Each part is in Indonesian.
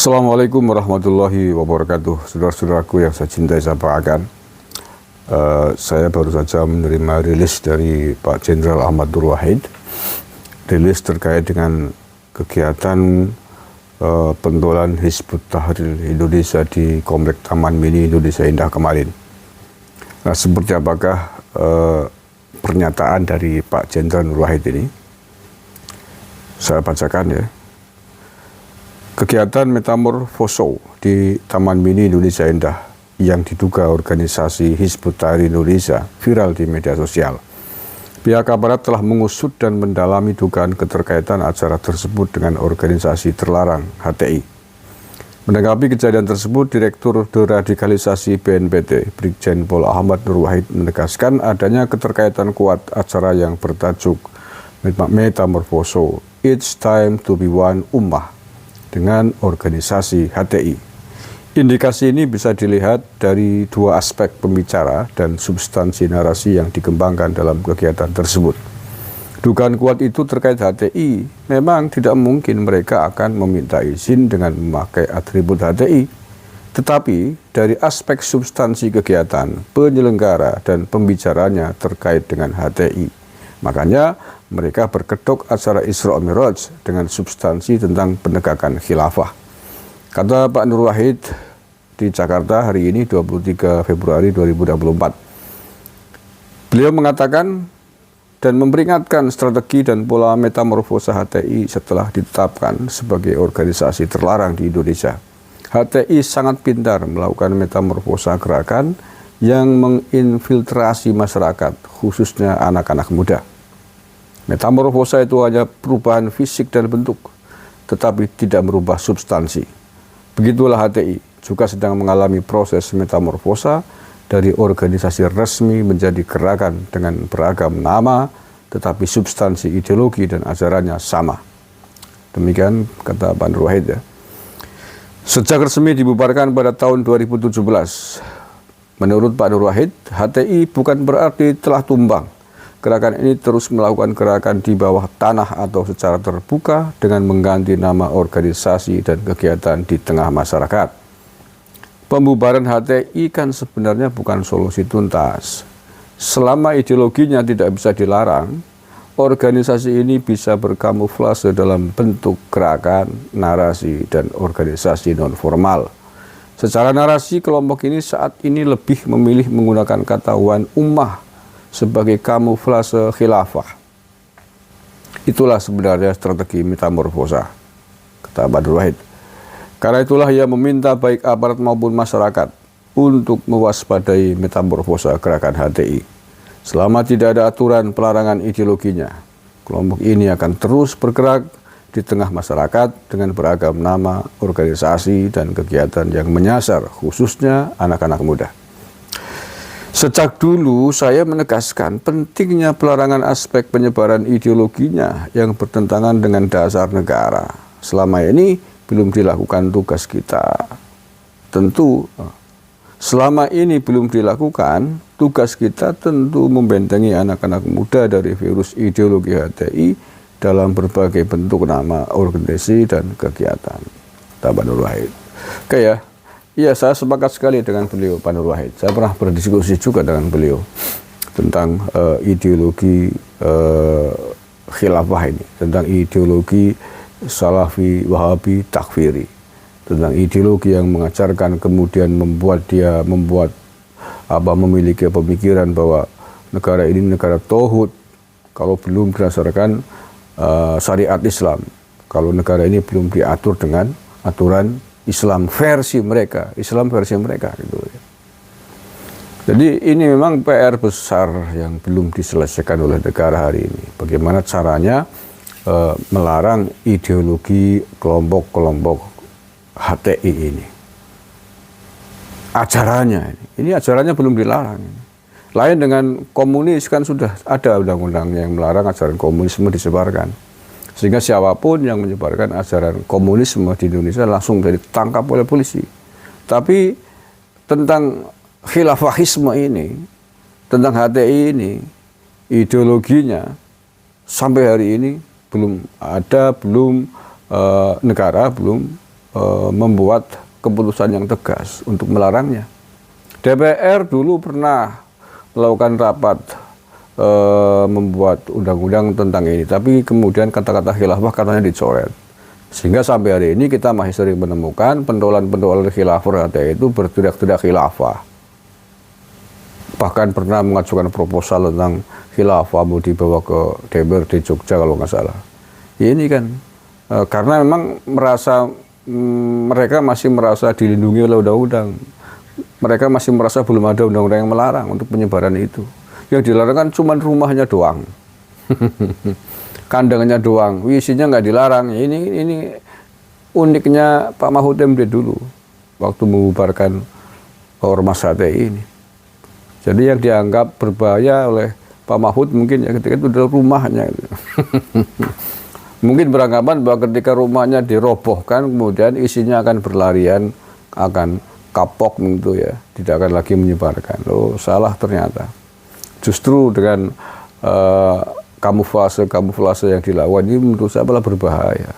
Assalamualaikum warahmatullahi wabarakatuh. Saudara-saudaraku yang saya cintai, saya banggakan. Saya baru saja menerima rilis dari Pak Jenderal Ahmad Nur Wahid. Rilis terkait dengan kegiatan pentolan Hizbut Tahrir Indonesia di Komplek Taman Mini Indonesia Indah kemarin. Nah, seperti apakah pernyataan dari Pak Jenderal Nur Wahid ini? Saya bacakan ya. Kegiatan metamorfoso di Taman Mini Indonesia Indah yang diduga organisasi Hizbut Tahrir Indonesia viral di media sosial. Pihak aparat telah mengusut dan mendalami dugaan keterkaitan acara tersebut dengan organisasi terlarang HTI. Menanggapi kejadian tersebut, Direktur Deradikalisasi BNPT, Brigjen Pol Ahmad Nur Wahid menegaskan adanya keterkaitan kuat acara yang bertajuk Metamorfoso, It's Time to be One Ummah dengan organisasi HTI. Indikasi ini bisa dilihat dari dua aspek pembicara dan substansi narasi yang dikembangkan dalam kegiatan tersebut. Dugaan kuat itu terkait HTI, memang tidak mungkin mereka akan meminta izin dengan memakai atribut HTI. Tetapi dari aspek substansi kegiatan, penyelenggara dan pembicaranya terkait dengan HTI. Makanya mereka berkedok acara Isra Mi'raj dengan substansi tentang penegakan khilafah. Kata Pak Nur Wahid di Jakarta hari ini 23 Februari 2024. Beliau mengatakan dan memperingatkan strategi dan pola metamorfosa HTI setelah ditetapkan sebagai organisasi terlarang di Indonesia. HTI sangat pintar melakukan metamorfosa gerakan yang menginfiltrasi masyarakat, khususnya anak-anak muda. Metamorfosa itu hanya perubahan fisik dan bentuk, tetapi tidak merubah substansi. Begitulah HTI juga sedang mengalami proses metamorfosa dari organisasi resmi menjadi gerakan dengan beragam nama, tetapi substansi ideologi dan ajarannya sama. Demikian kata Pak Nur Wahid ya. Sejak resmi dibubarkan pada tahun 2017, menurut Pak Nur Wahid, HTI bukan berarti telah tumbang. Gerakan ini terus melakukan gerakan di bawah tanah atau secara terbuka dengan mengganti nama organisasi dan kegiatan di tengah masyarakat. Pembubaran HTI kan sebenarnya bukan solusi tuntas. Selama ideologinya tidak bisa dilarang, organisasi ini bisa berkamuflase dalam bentuk gerakan, narasi, dan organisasi non-formal. Secara narasi, kelompok ini saat ini lebih memilih menggunakan kata One Ummah sebagai kamuflase khilafah. Itulah sebenarnya strategi metamorfosa, kata Pak Nur Wahid. Karena itulah ia meminta baik aparat maupun masyarakat untuk mewaspadai metamorfosa gerakan HTI. Selama tidak ada aturan pelarangan ideologinya, kelompok ini akan terus bergerak di tengah masyarakat dengan beragam nama, organisasi, dan kegiatan yang menyasar khususnya anak-anak muda. Sejak dulu saya menegaskan pentingnya pelarangan aspek penyebaran ideologinya yang bertentangan dengan dasar negara. Selama ini belum dilakukan tugas kita. Tentu selama ini belum dilakukan, tugas kita tentu membentengi anak-anak muda dari virus ideologi HTI dalam berbagai bentuk nama, organisasi, dan kegiatan. Pak Nur Wahid. Oke ya. Iya, saya sepakat sekali dengan beliau, Pak Nur Wahid. Saya pernah berdiskusi juga dengan beliau tentang ideologi khilafah ini, tentang ideologi salafi, wahabi, takfiri, tentang ideologi yang mengajarkan kemudian memiliki pemikiran bahwa negara ini negara tauhid kalau belum berdasarkan syariat Islam, kalau negara ini belum diatur dengan aturan Islam versi mereka gitu ya. Jadi ini memang PR besar yang belum diselesaikan oleh negara hari ini. Bagaimana caranya melarang ideologi kelompok-kelompok HTI ini. Ini ajarannya belum dilarang. Lain dengan komunis kan sudah ada undang-undang yang melarang ajaran komunisme disebarkan. Sehingga siapapun yang menyebarkan ajaran komunisme di Indonesia langsung ditangkap oleh polisi. Tapi tentang khilafahisme ini, tentang HTI ini, ideologinya sampai hari ini belum ada, negara belum membuat keputusan yang tegas untuk melarangnya. DPR dulu pernah melakukan rapat membuat undang-undang tentang ini, tapi kemudian kata-kata khilafah katanya dicoret. Sehingga sampai hari ini kita masih sering menemukan pentolan-pentolan khilafah itu berteriak-teriak khilafah. Bahkan pernah mengajukan proposal tentang khilafah mau dibawa ke DPR di Jogja kalau nggak salah. Ini kan karena memang mereka masih merasa dilindungi oleh undang-undang. Mereka masih merasa belum ada undang-undang yang melarang untuk penyebaran itu. Yang dilarang kan cuma rumahnya doang. Kandangnya doang. Isinya nggak dilarang. Ini uniknya Pak Mahfud MD dulu waktu mengubarkan ormas HTI ini. Jadi yang dianggap berbahaya oleh Pak Mahfud mungkin ya ketika itu adalah rumahnya. Mungkin beranggapan bahwa ketika rumahnya dirobohkan, kemudian isinya akan berlarian, akan kapok gitu ya, tidak akan lagi menyebarkan. Oh, salah ternyata. Justru dengan kamuflase yang dilakukan ini menurut saya malah berbahaya.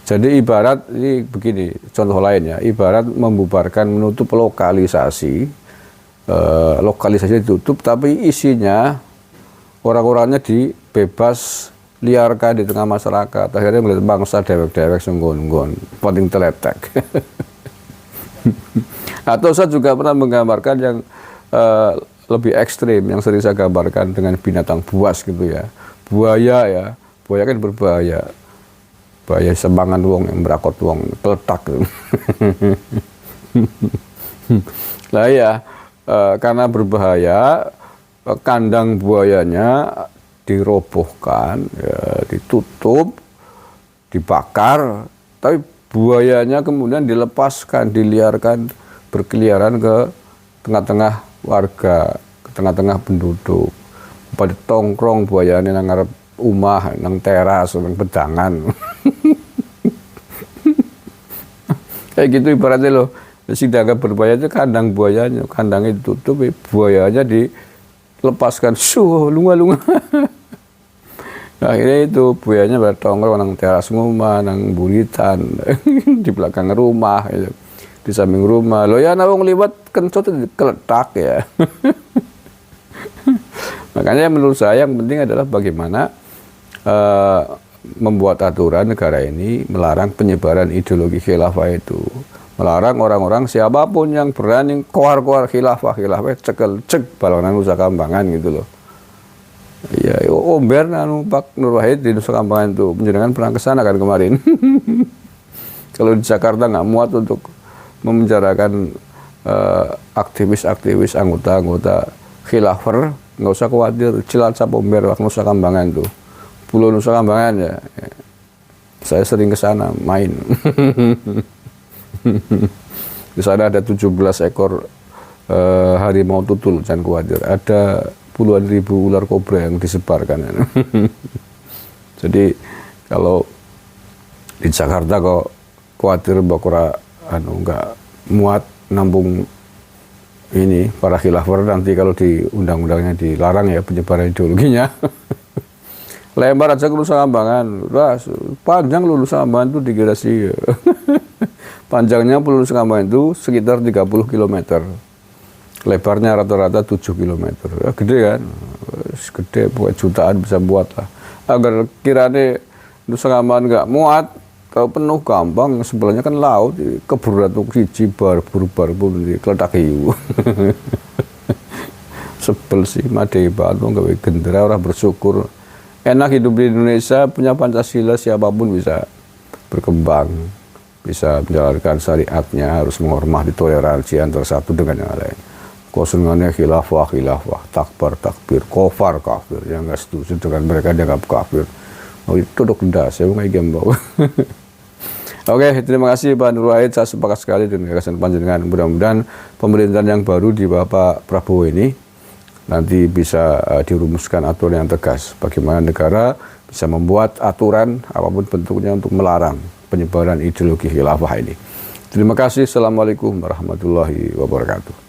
Jadi ibarat, ini begini, contoh lainnya, ibarat membubarkan, menutup lokalisasi, lokalisasi ditutup, tapi isinya orang-orangnya dibebas liarkan di tengah masyarakat. Akhirnya melihat bangsa dewek-dewek senggon-gon, paling teletek. Atau saya juga pernah menggambarkan yang lebih ekstrim, yang sering saya gambarkan dengan binatang buas gitu ya. Buaya ya, buaya kan berbahaya. Buaya semangan wong yang berakot wong, teletak gitu. Lah ya, karena berbahaya, kandang buayanya dirobohkan, ya, ditutup, dibakar, tapi buayanya kemudian dilepaskan, diliarkan berkeliaran ke tengah-tengah warga, ke tengah-tengah penduduk. Pada tongkrong buayanya nang ngarep umah, nang teras, nang pedangan. Kayak gitu ibaratnya loh. Sing dianggap berbahaya itu kandang buayanya, kandangnya ditutup, buayanya dilepaskan, lunga-lunga. Akhirnya itu buayanya bertongkrong nang teras rumah, nang buritan, di belakang rumah, gitu. Di samping rumah. Lo ya nawang liwat kencot keletak ya. Makanya menurut saya yang penting adalah bagaimana membuat aturan negara ini melarang penyebaran ideologi khilafah itu. Melarang orang-orang siapapun yang berani koar-koar khilafah cekel cek balonan Nusa Kambangan gitu loh. Ya, Omber Pak Nur Wahid di Nusa Kambangan itu penjenengan pernah ke sana kan kemarin. Kalau di Jakarta nggak muat untuk memenjarakan aktivis-aktivis anggota khilafah, nggak usah khawatir. Cilacap, Omber, Pak Nusa Kambangan itu, Pulau Nusa Kambangan ya. Saya sering ke sana main. Di sana ada 17 ekor harimau tutul, jangan khawatir. Ada puluhan ribu ular kobra yang disebarkan. Jadi kalau di Jakarta kok khawatir bahwa nggak muat nampung ini para khilafah, nanti kalau di undang-undangnya dilarang ya penyebaran ideologinya. Lebar aja ke Nusa Kambangan, wah, panjang Nusa Kambangan itu degradasi. Panjangnya Nusa Kambangan itu sekitar 30 km. Lebarnya rata-rata 7 km. Ya, gede kan? Gede, pokoknya jutaan bisa buat lah. Agar kiranya Nusa Kambangan nggak muat, kalau penuh gampang, sebelahnya kan laut, keburu ratu siji bar-bar pun dikeletak hiu. Sebel sih, madai banget, gawe gendera, orang bersyukur. Enak hidup di Indonesia, punya Pancasila, siapapun bisa berkembang, bisa menjalankan syariatnya, harus menghormati toleransi antara satu dengan yang lain. Kosengannya khilafah, takbir, kafir, yang nggak setuju dengan mereka dianggap kafir. Oh, itu dok ndak, saya mau ngomong. Oke, terima kasih Pak Nur Wahid, saya sepakat sekali dengan gagasan panjenengan. Mudah-mudahan pemerintahan yang baru di Bapak Prabowo ini nanti bisa dirumuskan aturan yang tegas. Bagaimana negara bisa membuat aturan apapun bentuknya untuk melarang penyebaran ideologi khilafah ini. Terima kasih. Assalamualaikum warahmatullahi wabarakatuh.